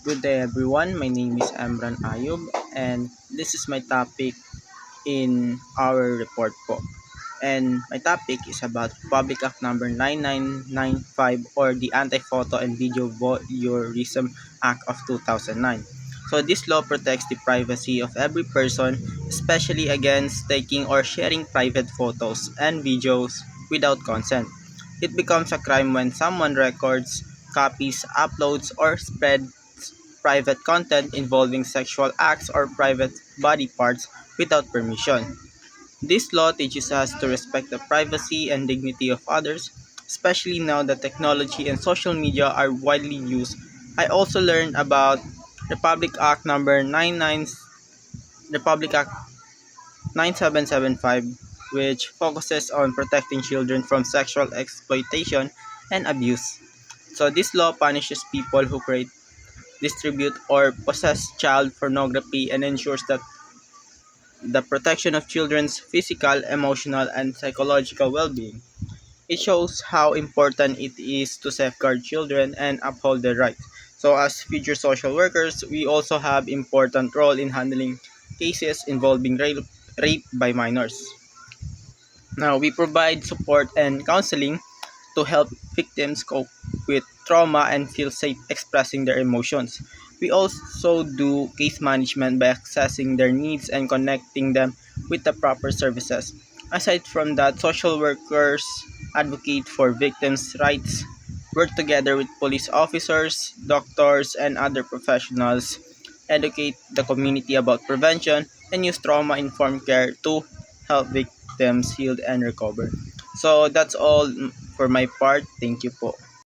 Good day everyone, my name is Amran Ayub and this is my topic in our report po. And my topic is about Public Act number 9995 or the Anti-Photo and Video Voyeurism Act of 2009. So this law protects the privacy of every person, especially against taking or sharing private photos and videos without consent. It becomes a crime when someone records, copies, uploads, or spreads private content involving sexual acts or private body parts without permission. This law teaches us to respect the privacy and dignity of others, especially now that technology and social media are widely used. I also learned about Republic Act number 99 Republic Act 9775, which focuses on protecting children from sexual exploitation and abuse. So this law punishes people who create, distribute, or possess child pornography and ensures that the protection of children's physical, emotional, and psychological well-being. It shows how important it is to safeguard children and uphold their rights. So as future social workers, we also have important role in handling cases involving rape by minors. Now, we provide support and counseling to help victims cope with trauma and feel safe expressing their emotions. We also do case management by assessing their needs and connecting them with the proper services. Aside from that, social workers advocate for victims' rights, work together with police officers, doctors, and other professionals, educate the community about prevention, and use trauma-informed care to help victims heal and recover. So that's all for my part. Thank you po.